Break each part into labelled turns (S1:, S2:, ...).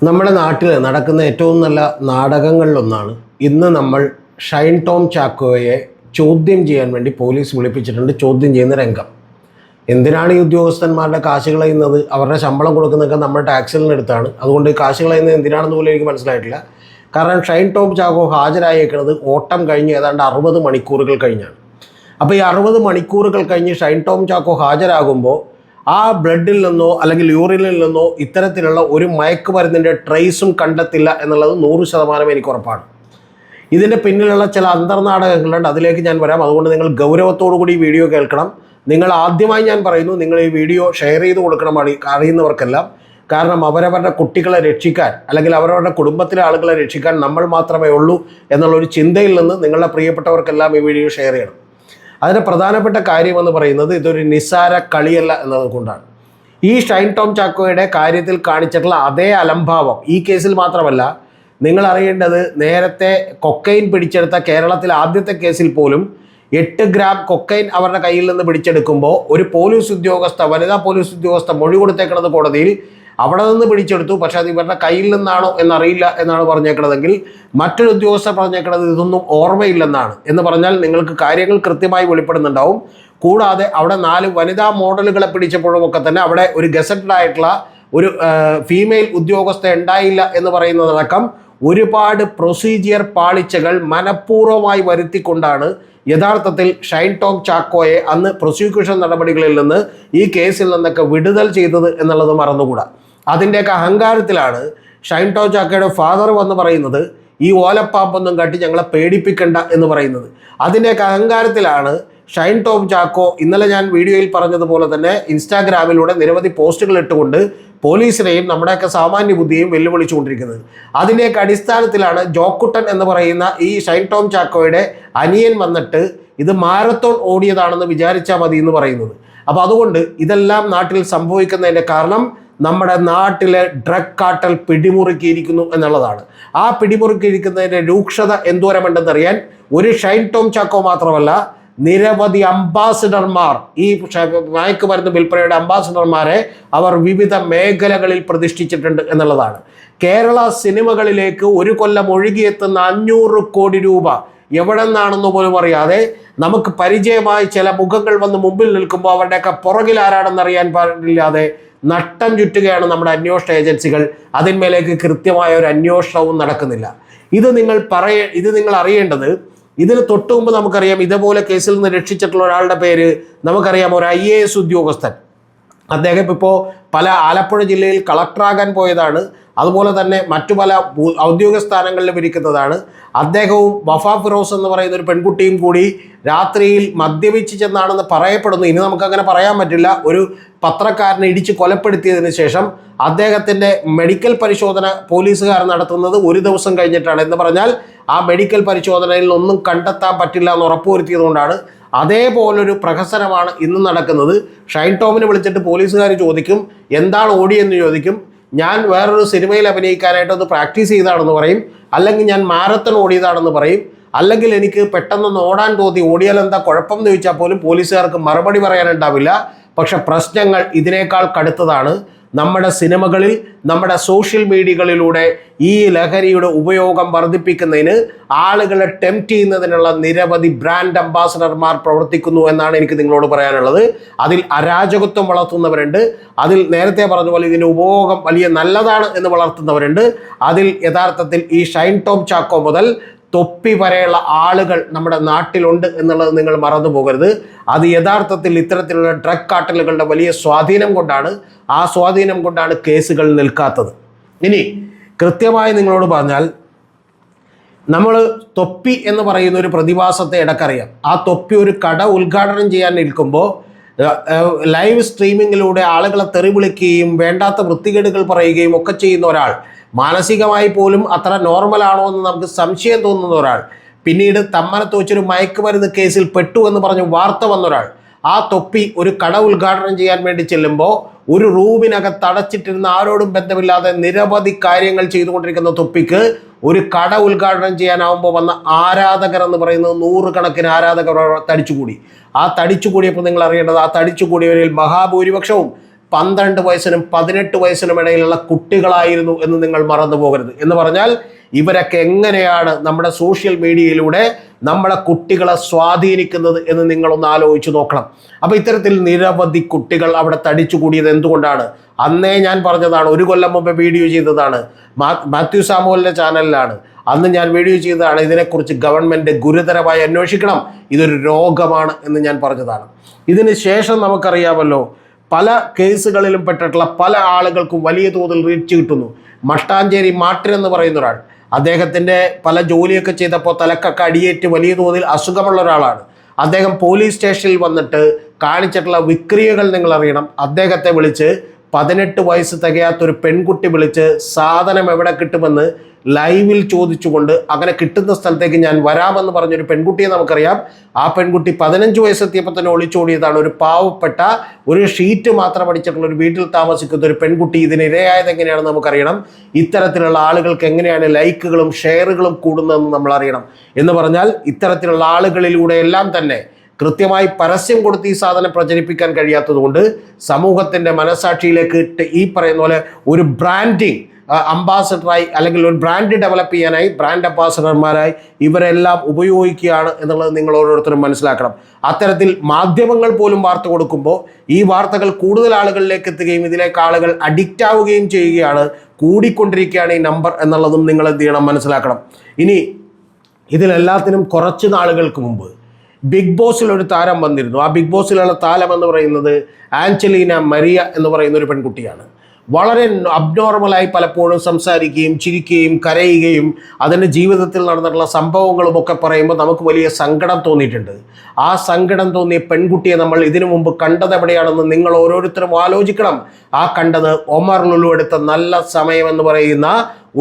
S1: നമ്മുടെ നാട്ടിൽ നടക്കുന്ന ഏറ്റവും നല്ല നാടകങ്ങളിലൊന്നാണ് ഇന്ന് നമ്മൾ ഷൈൻ ടോം ചാക്കോയെ ചോദ്യം ചെയ്യാൻ വേണ്ടി പോലീസ് വിളിപ്പിച്ചിട്ടുണ്ട്. ചോദ്യം ചെയ്യുന്ന രംഗം. എന്തിനാണ് ഈ ഉദ്യോഗസ്ഥന്മാരുടെ കാശ് കളയുന്നത്? അവരുടെ ശമ്പളം കൊടുക്കുന്നതൊക്കെ നമ്മൾ ടാക്സിൽ നിന്നെടുത്താണ്. അതുകൊണ്ട് ഈ കാശ് കളയുന്നത് എന്തിനാണെന്ന് പോലും എനിക്ക് മനസ്സിലായിട്ടില്ല. കാരണം ഷൈൻ ടോം ചാക്കോ ഹാജരായേക്കുന്നത് ഓട്ടം കഴിഞ്ഞ് ഏതാണ്ട് 60 മണിക്കൂറുകൾ കഴിഞ്ഞാണ്. അപ്പോൾ ഈ 60 മണിക്കൂറുകൾ കഴിഞ്ഞ് ഷൈൻ ടോം ചാക്കോ ഹാജരാകുമ്പോൾ ആ ബ്ലഡിൽ നിന്നോ അല്ലെങ്കിൽ യൂറിനിൽ നിന്നോ ഇത്തരത്തിലുള്ള ഒരു മയക്കുമരുന്നിൻ്റെ ട്രേസും കണ്ടെത്തില്ല എന്നുള്ളത് 100% എനിക്ക് ഉറപ്പാണ്. ഇതിൻ്റെ പിന്നിലുള്ള ചില അന്തർനാടകങ്ങളുണ്ട്, അതിലേക്ക് ഞാൻ വരാം. അതുകൊണ്ട് നിങ്ങൾ ഗൗരവത്തോടു കൂടി ഈ വീഡിയോ കേൾക്കണം. നിങ്ങൾ ആദ്യമായി ഞാൻ പറയുന്നു, നിങ്ങൾ ഈ വീഡിയോ ഷെയർ ചെയ്ത് കൊടുക്കണം അറിയുന്നവർക്കെല്ലാം. കാരണം അവരവരുടെ കുട്ടികളെ രക്ഷിക്കാൻ അല്ലെങ്കിൽ അവരവരുടെ കുടുംബത്തിലെ ആളുകളെ രക്ഷിക്കാൻ നമ്മൾ മാത്രമേ ഉള്ളൂ എന്നുള്ളൊരു ചിന്തയിൽ നിന്ന് നിങ്ങളുടെ പ്രിയപ്പെട്ടവർക്കെല്ലാം ഈ വീഡിയോ ഷെയർ ചെയ്യണം. അതിന് പ്രധാനപ്പെട്ട കാര്യമെന്ന് പറയുന്നത് ഇതൊരു നിസ്സാര കളിയല്ല എന്നതുകൊണ്ടാണ്. ഈ ഷൈൻ ടോം ചാക്കോയുടെ കാര്യത്തിൽ കാണിച്ചിട്ടുള്ള അതേ അലംഭാവം ഈ കേസിൽ മാത്രമല്ല. നിങ്ങൾ അറിയേണ്ടത്, നേരത്തെ കൊക്കൈൻ പിടിച്ചെടുത്ത കേരളത്തിലെ ആദ്യത്തെ കേസിൽ പോലും 8 ഗ്രാം കൊക്കൈൻ അവരുടെ കയ്യിൽ നിന്ന് പിടിച്ചെടുക്കുമ്പോൾ ഒരു പോലീസ് ഉദ്യോഗസ്ഥ, വനിതാ പോലീസ് ഉദ്യോഗസ്ഥ മൊഴി കൊടുത്തേക്കുന്നത് കോടതിയിൽ അവിടെ നിന്ന് പിടിച്ചെടുത്തു. പക്ഷെ അത് ഇവരുടെ കയ്യിൽ നിന്നാണോ എന്നറിയില്ല എന്നാണ് പറഞ്ഞേക്കണതെങ്കിൽ മറ്റൊരു ഉദ്യോഗസ്ഥർ പറഞ്ഞേക്കണത് ഇതൊന്നും ഓർമ്മയില്ലെന്നാണ്. എന്ന് പറഞ്ഞാൽ നിങ്ങൾക്ക് കാര്യങ്ങൾ കൃത്യമായി വെളിപ്പെടുന്നുണ്ടാവും. കൂടാതെ അവിടെ 4 വനിതാ മോഡലുകളെ പിടിച്ചപ്പോഴുമൊക്കെ തന്നെ അവിടെ ഒരു ഗസറ്റഡ് ആയിട്ടുള്ള ഒരു ഫീമെയിൽ ഉദ്യോഗസ്ഥ ഉണ്ടായില്ല എന്ന് പറയുന്നതടക്കം ഒരുപാട് പ്രൊസീജിയർ പാളിച്ചകൾ മനഃപൂർവ്വമായി വരുത്തിക്കൊണ്ടാണ് യഥാർത്ഥത്തിൽ ഷൈൻ ടോം ചാക്കോയെ അന്ന് പ്രോസിക്യൂഷൻ നടപടികളിൽ നിന്ന് ഈ കേസിൽ നിന്നൊക്കെ വിടുതൽ ചെയ്തത് എന്നുള്ളത് മറന്നുകൂടാ. അതിൻ്റെയൊക്കെ അഹങ്കാരത്തിലാണ് ഷൈൻ ടോം ചാക്കോയുടെ ഫാദർ വന്ന് പറയുന്നത് ഈ ഓലപ്പാമ്പൊന്നും കാട്ടി ഞങ്ങളെ പേടിപ്പിക്കണ്ട എന്ന് പറയുന്നത്. അതിൻ്റെയൊക്കെ അഹങ്കാരത്തിലാണ് ഷൈൻ ടോം ചാക്കോ ഇന്നലെ ഞാൻ വീഡിയോയിൽ പറഞ്ഞതുപോലെ തന്നെ ഇൻസ്റ്റാഗ്രാമിലൂടെ നിരവധി പോസ്റ്റുകൾ ഇട്ടുകൊണ്ട് പോലീസിനെയും നമ്മുടെയൊക്കെ സാമാന്യ ബുദ്ധിയും വെല്ലുവിളിച്ചുകൊണ്ടിരിക്കുന്നത്. അതിൻ്റെയൊക്കെ അടിസ്ഥാനത്തിലാണ് ജോക്കുട്ടൻ എന്ന് പറയുന്ന ഈ ഷൈൻ ടോം ചാക്കോയുടെ അനിയൻ വന്നിട്ട് ഇത് മാരത്തോൺ ഓടിയതാണെന്ന് വിചാരിച്ചാൽ മതി എന്ന് പറയുന്നത്. അപ്പോൾ അതുകൊണ്ട് ഇതെല്ലാം നാട്ടിൽ സംഭവിക്കുന്നതിൻ്റെ കാരണം നമ്മുടെ നാട്ടിലെ ഡ്രഗ് കാർട്ടൽ പിടിമുറുക്കിയിരിക്കുന്നു എന്നുള്ളതാണ്. ആ പിടിമുറുക്കിയിരിക്കുന്നതിൻ്റെ രൂക്ഷത എന്തോരമുണ്ടെന്നറിയാൻ ഒരു ഷൈൻ ടോം ചാക്കോ മാത്രമല്ല, നിരവധി അംബാസിഡർമാർ, ഈ മയക്കുമരുന്ന് വിൽപ്പനയുടെ അംബാസിഡർമാരെ അവർ വിവിധ മേഖലകളിൽ പ്രതിഷ്ഠിച്ചിട്ടുണ്ട് എന്നുള്ളതാണ്. കേരള സിനിമകളിലേക്ക് ഒരു കൊല്ലം ഒഴുകിയെത്തുന്ന 500 കോടി രൂപ എവിടെ നിന്നാണെന്ന് പോലും അറിയാതെ നമുക്ക് പരിചയമായി ചില മുഖങ്ങൾ വന്ന് മുമ്പിൽ നിൽക്കുമ്പോൾ അവരുടെയൊക്കെ പുറകിൽ ആരാണെന്നറിയാൻ പാടില്ലാതെ നട്ടം ചുറ്റുകയാണ് നമ്മുടെ അന്വേഷണ ഏജൻസികൾ. അതിന്മേലേക്ക് കൃത്യമായ ഒരു അന്വേഷണവും നടക്കുന്നില്ല. ഇത് നിങ്ങൾ അറിയേണ്ടത്, ഇതിന് തൊട്ടു മുമ്പ് നമുക്കറിയാം ഇതേപോലെ കേസിൽ നിന്ന് രക്ഷിച്ചിട്ടുള്ള ഒരാളുടെ പേര് നമുക്കറിയാം. ഒരു IAS ഉദ്യോഗസ്ഥൻ. അദ്ദേഹം ഇപ്പോൾ ആലപ്പുഴ ജില്ലയിൽ കളക്ടറാകാൻ പോയതാണ്. അതുപോലെ തന്നെ മറ്റു പല ഔദ്യോഗിക സ്ഥാനങ്ങളിലും ഇരിക്കുന്നതാണ്. അദ്ദേഹവും വഫ ഫിറോസ് എന്ന് പറയുന്ന ഒരു പെൺകുട്ടിയും കൂടി രാത്രിയിൽ മദ്യപിച്ച് ചെന്നാണെന്ന് പറയപ്പെടുന്നു. ഇനി നമുക്കങ്ങനെ പറയാൻ പറ്റില്ല. ഒരു പത്രക്കാരനെ ഇടിച്ച് കൊലപ്പെടുത്തിയതിന് ശേഷം അദ്ദേഹത്തിൻ്റെ മെഡിക്കൽ പരിശോധന പോലീസുകാർ നടത്തുന്നത് ഒരു ദിവസം കഴിഞ്ഞിട്ടാണ്. എന്ന് പറഞ്ഞാൽ ആ മെഡിക്കൽ പരിശോധനയിൽ ഒന്നും കണ്ടെത്താൻ പറ്റില്ല എന്ന് ഉറപ്പുവരുത്തിയതുകൊണ്ടാണ്. അതേപോലൊരു പ്രഹസനമാണ് ഇന്ന് നടക്കുന്നത്. ഷൈൻ ടോമിനെ വിളിച്ചിട്ട് പോലീസുകാർ ചോദിക്കും എന്താണ് ഓടിയെന്ന് ചോദിക്കും. ഞാൻ വേറൊരു സിനിമയിൽ അഭിനയിക്കാനായിട്ടൊന്ന് പ്രാക്ടീസ് ചെയ്താണെന്ന് പറയും, അല്ലെങ്കിൽ ഞാൻ മാരത്തൺ ഓടിയതാണെന്ന് പറയും, അല്ലെങ്കിൽ എനിക്ക് പെട്ടെന്നൊന്ന് ഓടാൻ തോന്നി, ഓടിയാൽ എന്താ കുഴപ്പം എന്ന് ചോദിച്ചാൽ പോലും പോലീസുകാർക്ക് മറുപടി പറയാനുണ്ടാവില്ല. പക്ഷെ പ്രശ്നങ്ങൾ ഇതിനേക്കാൾ കടുത്തതാണ്. നമ്മുടെ സിനിമകളിൽ, നമ്മുടെ സോഷ്യൽ മീഡിയകളിലൂടെ ഈ ലഹരിയുടെ ഉപയോഗം വർദ്ധിപ്പിക്കുന്നതിന് ആളുകളെ ടെംപ്റ്റ് ചെയ്യുന്നതിനുള്ള നിരവധി ബ്രാൻഡ് അംബാസഡർമാർ പ്രവർത്തിക്കുന്നു എന്നാണ് എനിക്ക് നിങ്ങളോട് പറയാനുള്ളത്. അതിൽ അരാജകത്വം വളർത്തുന്നവരുണ്ട്, അതിൽ നേരത്തെ പറഞ്ഞ പോലെ ഇതിൻ്റെ ഉപയോഗം വലിയ നല്ലതാണ് എന്ന് വളർത്തുന്നവരുണ്ട്. അതിൽ യഥാർത്ഥത്തിൽ ഈ ഷൈൻ ടോം ചാക്കോ മുതൽ തൊപ്പി വരെയുള്ള ആളുകൾ നമ്മുടെ നാട്ടിലുണ്ട് എന്നുള്ളത് നിങ്ങൾ മറന്നു പോകരുത്. അത് യഥാർത്ഥത്തിൽ ഇത്തരത്തിലുള്ള ഡ്രഗ് കാർട്ടലുകളുടെ വലിയ സ്വാധീനം കൊണ്ടാണ്, ആ സ്വാധീനം കൊണ്ടാണ് കേസുകൾ നിൽക്കാത്തത്. ഇനി കൃത്യമായി നിങ്ങളോട് പറഞ്ഞാൽ, നമ്മൾ തൊപ്പി എന്ന് പറയുന്ന ഒരു പ്രതിഭാസത്തെ ഇടക്കറിയാം. ആ തൊപ്പി ഒരു കട ഉദ്ഘാടനം ചെയ്യാൻ നിൽക്കുമ്പോൾ ലൈവ് സ്ട്രീമിങ്ങിലൂടെ ആളുകളെ തെറി വിളിക്കുകയും വേണ്ടാത്ത വൃത്തികേടുകൾ പറയുകയും ഒക്കെ ചെയ്യുന്ന ഒരാൾ, മാനസികമായി പോലും അത്ര നോർമലാണോ എന്ന് നമുക്ക് സംശയം തോന്നുന്ന ഒരാൾ, പിന്നീട് തമ്മനത്ത് വെച്ചൊരു മയക്കുമരുന്ന് കേസിൽ പെട്ടു എന്ന് പറഞ്ഞ് വാർത്ത വന്നൊരാൾ, ആ തൊപ്പി ഒരു കട ഉദ്ഘാടനം ചെയ്യാൻ വേണ്ടി ചെല്ലുമ്പോൾ ഒരു റൂമിനകത്ത് അടച്ചിട്ടിരുന്ന ആരോടും ബന്ധമില്ലാതെ നിരവധി കാര്യങ്ങൾ ചെയ്തുകൊണ്ടിരിക്കുന്ന തൊപ്പിക്ക് ഒരു കട ഉദ്ഘാടനം ചെയ്യാനാവുമ്പോൾ വന്ന ആരാധകർ എന്ന് പറയുന്നത് 100 കണക്കിന് ആരാധകർ തടിച്ചുകൂടി. ആ തടിച്ചുകൂടിയപ്പോൾ നിങ്ങൾ അറിയേണ്ടത്, ആ തടിച്ചുകൂടിയവരിൽ മഹാഭൂരിപക്ഷവും 12 വയസ്സിനും 18 വയസ്സിനും ഇടയിലുള്ള കുട്ടികളായിരുന്നു എന്ന് നിങ്ങൾ മറന്നു പോകരുത്. എന്ന് പറഞ്ഞാൽ ഇവരൊക്കെ എങ്ങനെയാണ് നമ്മുടെ സോഷ്യൽ മീഡിയയിലൂടെ നമ്മളെ കുട്ടികളെ സ്വാധീനിക്കുന്നത് എന്ന് നിങ്ങളൊന്ന് ആലോചിച്ച് നോക്കണം. അപ്പോൾ ഇത്തരത്തിൽ നിരവധി കുട്ടികൾ അവിടെ തടിച്ചു കൂടിയത് എന്തുകൊണ്ടാണ്? അന്നേ ഞാൻ പറഞ്ഞതാണ്, 1 കൊല്ലം മുമ്പ് വീഡിയോ ചെയ്തതാണ്, മാത്യു സാമുവലിൻ്റെ ചാനലിലാണ്. അന്ന് ഞാൻ വീഡിയോ ചെയ്തതാണ്, ഇതിനെക്കുറിച്ച് ഗവൺമെൻറ് ഗുരുതരമായി അന്വേഷിക്കണം, ഇതൊരു രോഗമാണ് എന്ന് ഞാൻ പറഞ്ഞതാണ്. ഇതിന് ശേഷം നമുക്കറിയാമല്ലോ, പല കേസുകളിലും പെട്ടിട്ടുള്ള പല ആളുകൾക്കും വലിയ തോതിൽ റീച്ച് കിട്ടുന്നു. മട്ടാഞ്ചേരി മാർട്ടിൻ എന്ന് പറയുന്ന ഒരാൾ, അദ്ദേഹത്തിൻ്റെ പല ജോലിയൊക്കെ ചെയ്തപ്പോൾ തലക്കൊക്കെ അടിയേറ്റ് വലിയ തോതിൽ അസുഖമുള്ള ഒരാളാണ്. അദ്ദേഹം പോലീസ് സ്റ്റേഷനിൽ വന്നിട്ട് കാണിച്ചിട്ടുള്ള വിക്രിയകൾ നിങ്ങൾ അറിയണം. അദ്ദേഹത്തെ വിളിച്ച് 18 വയസ്സ് തികയാത്തൊരു പെൺകുട്ടി വിളിച്ച് സാധനം എവിടെ കിട്ടുമെന്ന് ലൈവിൽ ചോദിച്ചുകൊണ്ട് അങ്ങനെ കിട്ടുന്ന സ്ഥലത്തേക്ക് ഞാൻ വരാമെന്ന് പറഞ്ഞൊരു പെൺകുട്ടിയെ നമുക്കറിയാം. ആ പെൺകുട്ടി 15 വയസ്സെത്തിയപ്പോൾ തന്നെ ഒളിച്ചോടിയതാണ്. ഒരു പാവപ്പെട്ട ഒരു ഷീറ്റ് മാത്രം അടിച്ചിട്ടുള്ള ഒരു വീട്ടിൽ താമസിക്കുന്ന ഒരു പെൺകുട്ടി ഇതിനിരയായത് എങ്ങനെയാണെന്ന് നമുക്കറിയണം. ഇത്തരത്തിലുള്ള ആളുകൾക്ക് എങ്ങനെയാണ് ലൈക്കുകളും ഷെയറുകളും കൂടുന്നതെന്ന് നമ്മൾ അറിയണം. എന്ന് പറഞ്ഞാൽ ഇത്തരത്തിലുള്ള ആളുകളിലൂടെ എല്ലാം തന്നെ കൃത്യമായി പരസ്യം കൊടുത്ത് ഈ സാധനം പ്രചരിപ്പിക്കാൻ കഴിയാത്തതുകൊണ്ട് സമൂഹത്തിൻ്റെ മനസാക്ഷിയിലേക്ക് ഈ പറയുന്ന പോലെ ഒരു ബ്രാൻഡിങ് അംബാസഡറായി അല്ലെങ്കിൽ ഒരു ബ്രാൻഡ് ഡെവലപ്പ് ചെയ്യാനായി ബ്രാൻഡ് അംബാസഡർമാരായി ഇവരെല്ലാം ഉപയോഗിക്കുകയാണ് എന്നുള്ളത് നിങ്ങൾ ഓരോരുത്തരും മനസ്സിലാക്കണം. അത്തരത്തിൽ മാധ്യമങ്ങൾ പോലും വാർത്ത കൊടുക്കുമ്പോൾ ഈ വാർത്തകൾ കൂടുതൽ ആളുകളിലേക്ക് എത്തുകയും ഇതിലേക്ക് ആളുകൾ അഡിക്റ്റ് ആവുകയും ചെയ്യുകയാണ്, കൂടിക്കൊണ്ടിരിക്കുകയാണ് ഈ നമ്പർ എന്നുള്ളതും നിങ്ങൾ എന്ത് ചെയ്യണം, മനസ്സിലാക്കണം. ഇനി ഇതിലെല്ലാത്തിനും കുറച്ച് നാളുകൾക്ക് മുമ്പ് ബിഗ് ബോസിൽ ഒരു താരം വന്നിരുന്നു. ആ ബിഗ് ബോസിലുള്ള താരം എന്ന് പറയുന്നത് ആഞ്ചലീന മരിയ എന്ന് പറയുന്ന ഒരു പെൺകുട്ടിയാണ്. വളരെ അബ്നോർമലായി പലപ്പോഴും സംസാരിക്കുകയും ചിരിക്കുകയും കരയുകയും അതിൻ്റെ ജീവിതത്തിൽ നടന്നിട്ടുള്ള സംഭവങ്ങളും ഒക്കെ പറയുമ്പോൾ നമുക്ക് വലിയ സങ്കടം തോന്നിയിട്ടുണ്ട്. ആ സങ്കടം തോന്നിയ പെൺകുട്ടിയെ നമ്മൾ ഇതിനു മുമ്പ് കണ്ടത് എവിടെയാണെന്ന് നിങ്ങൾ ഓരോരുത്തരും ആലോചിക്കണം. ആ കണ്ടത് ഒമർ ലുലു എടുത്ത നല്ല സമയം എന്ന് പറയുന്ന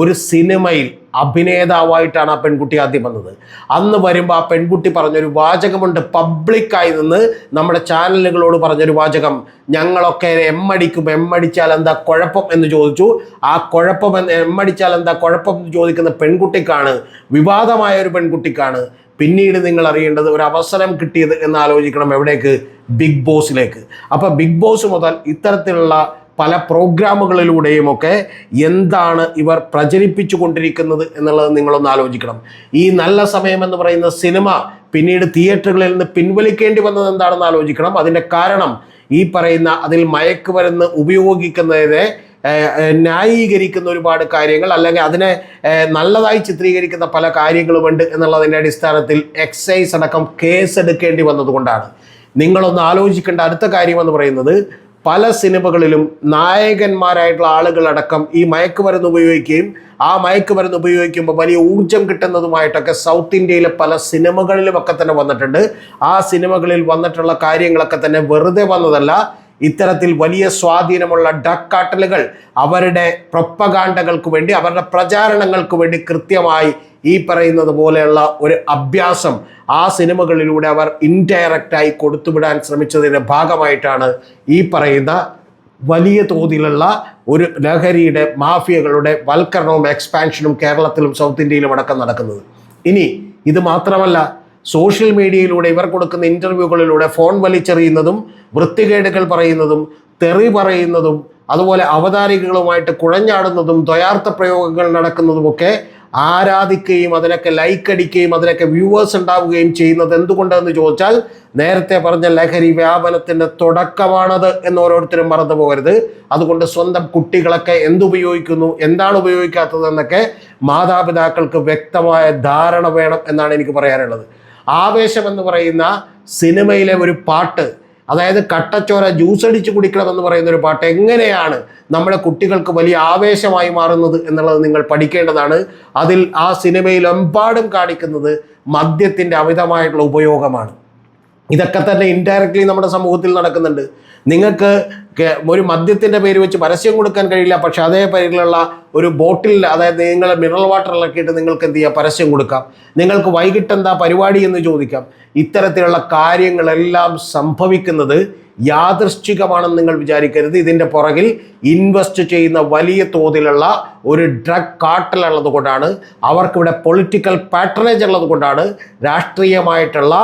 S1: ഒരു സിനിമയിൽ അഭിനേതാവായിട്ടാണ് ആ പെൺകുട്ടി ആദ്യം വന്നത്. അന്ന് വരുമ്പോൾ ആ പെൺകുട്ടി പറഞ്ഞൊരു വാചകമുണ്ട്, പബ്ലിക്കായി നിന്ന് നമ്മുടെ ചാനലുകളോട് പറഞ്ഞൊരു വാചകം, ഞങ്ങളൊക്കെ എമ്മടിച്ചാൽ എന്താ കുഴപ്പം എന്ന് ചോദിച്ചു. ആ കുഴപ്പം എമ്മടിച്ചാൽ എന്താ കുഴപ്പം എന്ന് ചോദിക്കുന്ന പെൺകുട്ടിക്കാണ്, വിവാദമായ ഒരു പെൺകുട്ടിക്കാണ് പിന്നീട് നിങ്ങൾ അറിയേണ്ടത് ഒരു അവസരം കിട്ടിയത് എന്ന് ആലോചിക്കണം. എവിടേക്ക്? ബിഗ് ബോസിലേക്ക്. അപ്പോൾ ബിഗ് ബോസ് മുതൽ ഇത്തരത്തിലുള്ള പല പ്രോഗ്രാമുകളിലൂടെയും ഒക്കെ എന്താണ് ഇവർ പ്രചരിപ്പിച്ചു കൊണ്ടിരിക്കുന്നത് എന്നുള്ളത് നിങ്ങളൊന്ന് ആലോചിക്കണം. ഈ നല്ല സമയം എന്ന് പറയുന്ന സിനിമ പിന്നീട് തിയേറ്ററുകളിൽ നിന്ന് പിൻവലിക്കേണ്ടി വന്നത് എന്താണെന്ന് ആലോചിക്കണം. അതിൻ്റെ കാരണം ഈ പറയുന്ന അതിൽ മയക്കുമരുന്ന് ഉപയോഗിക്കുന്നതിനെ ന്യായീകരിക്കുന്ന ഒരുപാട് കാര്യങ്ങൾ, അല്ലെങ്കിൽ അതിനെ നല്ലതായി ചിത്രീകരിക്കുന്ന പല കാര്യങ്ങളുമുണ്ട് എന്നുള്ളതിൻ്റെ അടിസ്ഥാനത്തിൽ എക്സൈസ് അടക്കം കേസ് എടുക്കേണ്ടി വന്നതുകൊണ്ടാണ്. നിങ്ങളൊന്ന് ആലോചിക്കേണ്ട അടുത്ത കാര്യം എന്ന് പറയുന്നത്, പല സിനിമകളിലും നായകന്മാരായിട്ടുള്ള ആളുകളടക്കം ഈ മയക്കുമരുന്ന് ഉപയോഗിക്കുകയും ആ മയക്കുമരുന്ന് ഉപയോഗിക്കുമ്പോൾ വലിയ ഊർജം കിട്ടുന്നതുമായിട്ടൊക്കെ സൗത്ത് ഇന്ത്യയിലെ പല സിനിമകളിലുമൊക്കെ തന്നെ വന്നിട്ടുണ്ട്. ആ സിനിമകളിൽ വന്നിട്ടുള്ള കാര്യങ്ങളൊക്കെ തന്നെ വെറുതെ വന്നതല്ല. ഇത്തരത്തിൽ വലിയ സ്വാധീനമുള്ള ഡ്രഗ് കാർട്ടലുകൾ അവരുടെ പ്രൊപ്പഗാണ്ടകൾക്ക് വേണ്ടി, അവരുടെ പ്രചാരണങ്ങൾക്ക് വേണ്ടി കൃത്യമായി ഈ പറയുന്നത് പോലെയുള്ള ഒരു അഭ്യാസം ആ സിനിമകളിലൂടെ അവർ ഇൻഡയറക്റ്റായി കൊടുത്തുവിടാൻ ശ്രമിച്ചതിൻ്റെ ഭാഗമായിട്ടാണ് ഈ പറയുന്ന വലിയ തോതിലുള്ള ഒരു ലഹരിയുടെ മാഫിയകളുടെ വൽക്കരണവും എക്സ്പാൻഷനും കേരളത്തിലും സൗത്ത് ഇന്ത്യയിലും അടക്കം നടക്കുന്നത്. ഇനി ഇത് മാത്രമല്ല, സോഷ്യൽ മീഡിയയിലൂടെ ഇവർ കൊടുക്കുന്ന ഇൻ്റർവ്യൂകളിലൂടെ ഫോൺ വലിച്ചെറിയുന്നതും വൃത്തികേടുകൾ പറയുന്നതും തെറി പറയുന്നതും അതുപോലെ അവതാരികകളുമായിട്ട് കുഴഞ്ഞാടുന്നതും ദ്വയാർത്ഥ പ്രയോഗങ്ങൾ നടക്കുന്നതുമൊക്കെ ആരാധിക്കുകയും അതിനൊക്കെ ലൈക്ക് അടിക്കുകയും അതിനൊക്കെ വ്യൂവേഴ്സ് ഉണ്ടാവുകയും ചെയ്യുന്നത് എന്തുകൊണ്ടെന്ന് ചോദിച്ചാൽ, നേരത്തെ പറഞ്ഞ ലഹരി വ്യാപനത്തിൻ്റെ തുടക്കമാണത് എന്ന് ഓരോരുത്തരും മറന്നു പോകരുത്. അതുകൊണ്ട് സ്വന്തം കുട്ടികളൊക്കെ എന്തുപയോഗിക്കുന്നു, എന്താണ് ഉപയോഗിക്കാത്തതെന്നൊക്കെ മാതാപിതാക്കൾക്ക് വ്യക്തമായ ധാരണ വേണം എന്നാണ് എനിക്ക് പറയാനുള്ളത്. ആവേശം എന്ന് പറയുന്ന സിനിമയിലെ ഒരു പാട്ട്, അതായത് കട്ടച്ചോര ജ്യൂസ് അടിച്ച് കുടിക്കണമെന്ന് പറയുന്ന ഒരു പാട്ട് എങ്ങനെയാണ് നമ്മുടെ കുട്ടികൾക്ക് വലിയ ആവേശമായി മാറുന്നത് എന്നുള്ളത് നിങ്ങൾ പഠിക്കേണ്ടതാണ്. അതിൽ ആ സിനിമയിലെമ്പാടും കാണിക്കുന്നത് മദ്യത്തിൻ്റെ അമിതമായിട്ടുള്ള ഉപയോഗമാണ്. ഇതൊക്കെ തന്നെ ഇൻഡയറക്റ്റ്ലി നമ്മുടെ സമൂഹത്തിൽ നടക്കുന്നുണ്ട്. നിങ്ങൾക്ക് ഒരു മദ്യത്തിൻ്റെ പേര് വെച്ച് പരസ്യം കൊടുക്കാൻ കഴിയില്ല, പക്ഷെ അതേ പേരിലുള്ള ഒരു ബോട്ടിൽ, അതായത് നിങ്ങൾ മിനറൽ വാട്ടർ ഇളക്കിയിട്ട് നിങ്ങൾക്ക് എന്ത് ചെയ്യാം, പരസ്യം കൊടുക്കാം. നിങ്ങൾക്ക് വൈകിട്ട് എന്താ പരിപാടി എന്ന് ചോദിക്കാം. ഇത്തരത്തിലുള്ള കാര്യങ്ങളെല്ലാം സംഭവിക്കുന്നത് യാദൃശ്ചികമാണെന്ന് നിങ്ങൾ വിചാരിക്കരുത്. ഇതിൻ്റെ പുറകിൽ ഇൻവെസ്റ്റ് ചെയ്യുന്ന വലിയ തോതിലുള്ള ഒരു ഡ്രഗ് കാർട്ടൽ ഉള്ളത് കൊണ്ടാണ്, അവർക്കിവിടെ പൊളിറ്റിക്കൽ പാട്രണേജ് ഉള്ളത് കൊണ്ടാണ്, രാഷ്ട്രീയമായിട്ടുള്ള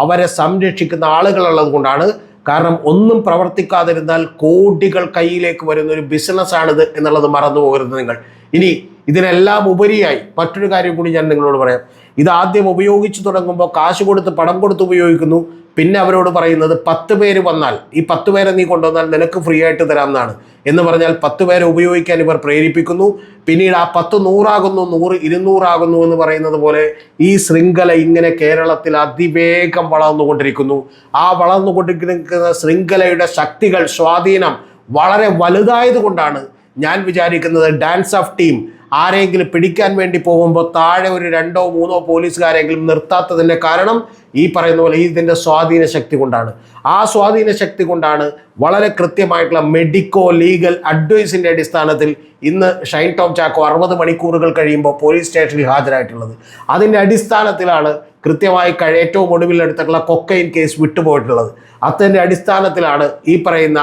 S1: അവരെ സംരക്ഷിക്കുന്ന ആളുകളുള്ളത് കൊണ്ടാണ്. കാരണം ഒന്നും പ്രവർത്തിക്കാതിരുന്നാൽ കോടികൾ കയ്യിലേക്ക് വരുന്ന ഒരു ബിസിനസ്സാണിത് എന്നുള്ളത് മറന്നു പോകരുത് നിങ്ങൾ. ഇനി ഇതിനെല്ലാം ഉപരിയായി മറ്റൊരു കാര്യം കൂടി ഞാൻ നിങ്ങളോട് പറയാം. ഇത് ആദ്യം ഉപയോഗിച്ചു തുടങ്ങുമ്പോൾ കാശ് കൊടുത്ത് പണം കൊടുത്ത് ഉപയോഗിക്കുന്നു. പിന്നെ അവരോട് പറയുന്നത് 10 പേര് വന്നാൽ ഈ 10 പേരെ നീ കൊണ്ടുവന്നാൽ നിനക്ക് ഫ്രീ ആയിട്ട് തരാമെന്നാണ്. എന്ന് പറഞ്ഞാൽ 10 പേരെ ഉപയോഗിക്കാൻ ഇവർ പ്രേരിപ്പിക്കുന്നു. പിന്നീട് ആ 10 100 100 200 എന്ന് പറയുന്നത് പോലെ ഈ ശൃംഖല ഇങ്ങനെ കേരളത്തിൽ അതിവേഗം വളർന്നുകൊണ്ടിരിക്കുന്നു. ആ വളർന്നുകൊണ്ടിരിക്കുന്ന ശൃംഖലയുടെ ശക്തികൾ, സ്വാധീനം വളരെ വലുതായത് കൊണ്ടാണ് ഞാൻ വിചാരിക്കുന്നത് ഡാൻസ് ഓഫ് ടീം ആരെങ്കിലും പിടിക്കാൻ വേണ്ടി പോകുമ്പോൾ താഴെ ഒരു 2 3 പോലീസുകാരെങ്കിലും നിർത്താത്തതിൻ്റെ കാരണം ഈ പറയുന്ന പോലെ ഇതിൻ്റെ സ്വാധീന ശക്തി കൊണ്ടാണ്. ആ സ്വാധീന ശക്തി കൊണ്ടാണ് വളരെ കൃത്യമായിട്ടുള്ള മെഡിക്കോ ലീഗൽ അഡ്വൈസിൻ്റെ അടിസ്ഥാനത്തിൽ ഇന്ന് ഷൈൻ ടോം ചാക്കോ 60 മണിക്കൂറുകൾ കഴിയുമ്പോൾ പോലീസ് സ്റ്റേഷനിൽ ഹാജരായിട്ടുള്ളത്. അതിൻ്റെ അടിസ്ഥാനത്തിലാണ് കൃത്യമായി ഏറ്റവും ഒടുവിലെടുത്തുള്ള കൊക്കൈൻ കേസ് വിട്ടുപോയിട്ടുള്ളത്. അതിൻ്റെ അടിസ്ഥാനത്തിലാണ് ഈ പറയുന്ന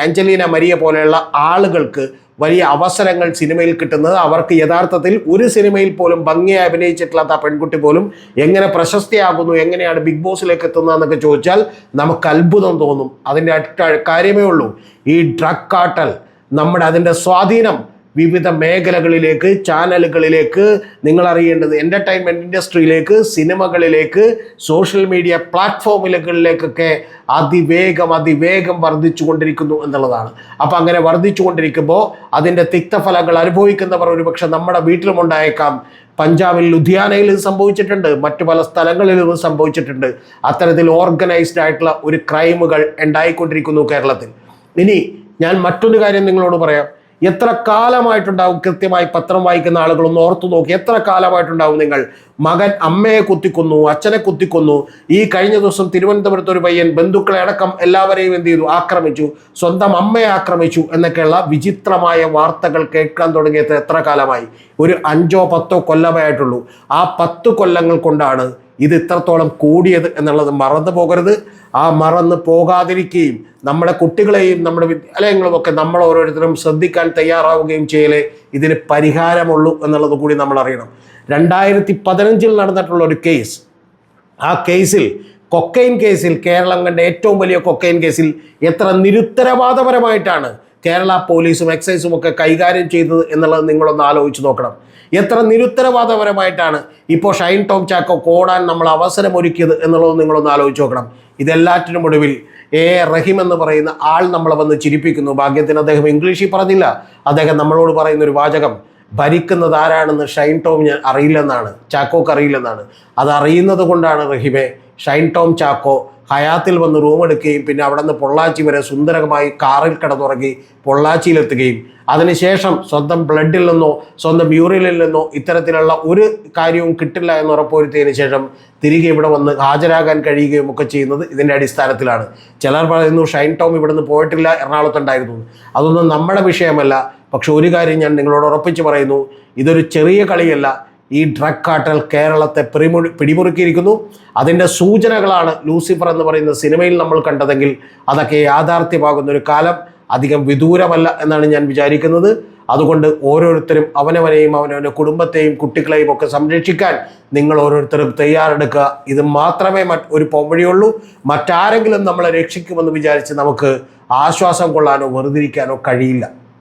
S1: ആഞ്ചലീന മരിയ പോലെയുള്ള ആളുകൾക്ക് വലിയ അവസരങ്ങൾ സിനിമയിൽ കിട്ടുന്നത്. അവർക്ക് യഥാർത്ഥത്തിൽ ഒരു സിനിമയിൽ പോലും ഭംഗിയായി അഭിനയിച്ചിട്ടില്ലാത്ത പെൺകുട്ടി പോലും എങ്ങനെ പ്രശസ്തിയാകുന്നു, എങ്ങനെയാണ് ബിഗ് ബോസിലേക്ക് എത്തുന്നതെന്നൊക്കെ ചോദിച്ചാൽ നമുക്ക് അത്ഭുതം തോന്നും. അതിൻ്റെ കാര്യമേ ഉള്ളൂ. ഈ ഡ്രഗ് കാർട്ടൽ അതിൻ്റെ സ്വാധീനം വിവിധ മേഖലകളിലേക്ക്, ചാനലുകളിലേക്ക്, നിങ്ങൾ അറിയേണ്ടത് എൻ്റർടൈൻമെൻറ്റ് ഇൻഡസ്ട്രിയിലേക്ക്, സിനിമകളിലേക്ക്, സോഷ്യൽ മീഡിയ പ്ലാറ്റ്ഫോമുകളിലേക്കൊക്കെ അതിവേഗം വർദ്ധിച്ചു കൊണ്ടിരിക്കുന്നു എന്നുള്ളതാണ്. അപ്പോൾ അങ്ങനെ വർദ്ധിച്ചു കൊണ്ടിരിക്കുമ്പോൾ അതിൻ്റെ തിക്തഫലങ്ങൾ അനുഭവിക്കുന്നവർ ഒരുപക്ഷെ നമ്മുടെ വീട്ടിലും ഉണ്ടായേക്കാം. പഞ്ചാബിൽ ലുധിയാനയിൽ ഇത് സംഭവിച്ചിട്ടുണ്ട്, മറ്റു പല സ്ഥലങ്ങളിലും ഇത് സംഭവിച്ചിട്ടുണ്ട്. അത്തരത്തിൽ ഓർഗനൈസ്ഡ് ആയിട്ടുള്ള ഒരു ക്രൈമുകൾ ഉണ്ടായിക്കൊണ്ടിരിക്കുന്നു കേരളത്തിൽ. ഇനി ഞാൻ മറ്റൊരു കാര്യം നിങ്ങളോട് പറയാം. എത്ര കാലമായിട്ടുണ്ടാവും കൃത്യമായി പത്രം വായിക്കുന്ന ആളുകളൊന്ന് ഓർത്തു നോക്കി. എത്ര കാലമായിട്ടുണ്ടാവും നിങ്ങൾ മകൻ അമ്മയെ കുത്തിക്കൊന്നു, അച്ഛനെ കുത്തിക്കൊന്നു. ഈ കഴിഞ്ഞ ദിവസം തിരുവനന്തപുരത്ത് ഒരു പയ്യൻ ബന്ധുക്കളെ അടക്കം എല്ലാവരെയും എന്ത് ചെയ്തു, ആക്രമിച്ചു, സ്വന്തം അമ്മയെ ആക്രമിച്ചു എന്നൊക്കെയുള്ള വിചിത്രമായ വാർത്തകൾ കേൾക്കാൻ തുടങ്ങിയത് എത്ര കാലമായി? ഒരു 5 10 കൊല്ലമായിട്ടുള്ളൂ. ആ 10 കൊല്ലങ്ങൾ കൊണ്ടാണ് ഇത് ഇത്രത്തോളം കൂടിയത് എന്നുള്ളത് മറന്നു പോകരുത്. ആ മറന്ന് പോകാതിരിക്കുകയും നമ്മുടെ കുട്ടികളെയും നമ്മുടെ വിദ്യാലയങ്ങളുമൊക്കെ നമ്മൾ ഓരോരുത്തരും ശ്രദ്ധിക്കാൻ തയ്യാറാവുകയും ചെയ്യലേ ഇതിന് പരിഹാരമുള്ളൂ എന്നുള്ളത് കൂടി നമ്മൾ അറിയണം. 2015 നടന്നിട്ടുള്ള ഒരു കേസ്, ആ കേസിൽ കൊക്കൈൻ കേസിൽ, കേരളം കണ്ട ഏറ്റവും വലിയ കൊക്കൈൻ കേസിൽ എത്ര നിരുത്തരവാദപരമായിട്ടാണ് കേരള പോലീസും എക്സൈസും ഒക്കെ കൈകാര്യം ചെയ്തത് എന്നുള്ളത് നിങ്ങളൊന്ന് ആലോചിച്ച് നോക്കണം. എത്ര നിരുത്തരവാദപരമായിട്ടാണ് ഇപ്പോൾ ഷൈൻ ടോം ചാക്കോ കോടാൻ നമ്മൾ അവസരമൊരുക്കിയത് എന്നുള്ളത് നിങ്ങളൊന്ന് ആലോചിച്ച് നോക്കണം. ഇതെല്ലാറ്റിനും ഒടുവിൽ റഹീം എന്ന് പറയുന്ന ആൾ നമ്മളെ വന്ന് ചിരിപ്പിക്കുന്നു. ഭാഗ്യത്തിന് അദ്ദേഹം ഇംഗ്ലീഷിൽ പറഞ്ഞില്ല. അദ്ദേഹം നമ്മളോട് പറയുന്ന ഒരു വാചകം, ഭരിക്കുന്നത് ആരാണെന്ന് ഷൈൻ ടോമിന് അറിയില്ലെന്നാണ്, ചാക്കോക്ക് അറിയില്ലെന്നാണ്. അത് അറിയുന്നത് കൊണ്ടാണ് റഹീമെ ഷൈൻ ടോം ചാക്കോ ഹയാത്തിൽ വന്ന് റൂം എടുക്കുകയും പിന്നെ അവിടെ നിന്ന് പൊള്ളാച്ചി വരെ സുന്ദരമായി കാറിൽ കിടന്നുറങ്ങി പൊള്ളാച്ചിയിലെത്തുകയും അതിനുശേഷം സ്വന്തം ബ്ലഡിൽ നിന്നോ സ്വന്തം യൂറിനിൽ നിന്നോ ഇത്തരത്തിലുള്ള ഒരു കാര്യവും കിട്ടില്ല എന്ന് ഉറപ്പുവരുത്തിയതിനു ശേഷം തിരികെ ഇവിടെ വന്ന് ഹാജരാകാൻ കഴിയുകയും ഒക്കെ ചെയ്യുന്നത് ഇതിൻ്റെ അടിസ്ഥാനത്തിലാണ്. ചിലർ പറയുന്നു ഷൈൻ ടോം ഇവിടെ നിന്ന് പോയിട്ടില്ല, എറണാകുളത്തുണ്ടായിരുന്നു. അതൊന്നും നമ്മുടെ വിഷയമല്ല. പക്ഷെ ഒരു കാര്യം ഞാൻ നിങ്ങളോട് ഉറപ്പിച്ച് പറയുന്നു, ഇതൊരു ചെറിയ കളിയല്ല. ഈ ഡ്രഗ് കാർട്ടൽ കേരളത്തെ പിടിമുറുക്കിയിരിക്കുന്നു. അതിൻ്റെ സൂചനകളാണ് ലൂസിഫർ എന്ന് പറയുന്ന സിനിമയിൽ നമ്മൾ കണ്ടതെങ്കിൽ അതൊക്കെ യാഥാർത്ഥ്യമാകുന്ന ഒരു കാലം അധികം വിദൂരമല്ല എന്നാണ് ഞാൻ വിചാരിക്കുന്നത്. അതുകൊണ്ട് ഓരോരുത്തരും അവനവനെയും അവനവൻ്റെ കുടുംബത്തെയും കുട്ടികളെയും ഒക്കെ സംരക്ഷിക്കാൻ നിങ്ങൾ ഓരോരുത്തരും തയ്യാറെടുക്കുക. ഇത് മാത്രമേ ഒരു പോംവഴിയുള്ളൂ. മറ്റാരെങ്കിലും നമ്മളെ രക്ഷിക്കുമെന്ന് വിചാരിച്ച് നമുക്ക് ആശ്വാസം കൊള്ളാനോ വെറുതിരിക്കാനോ കഴിയില്ല.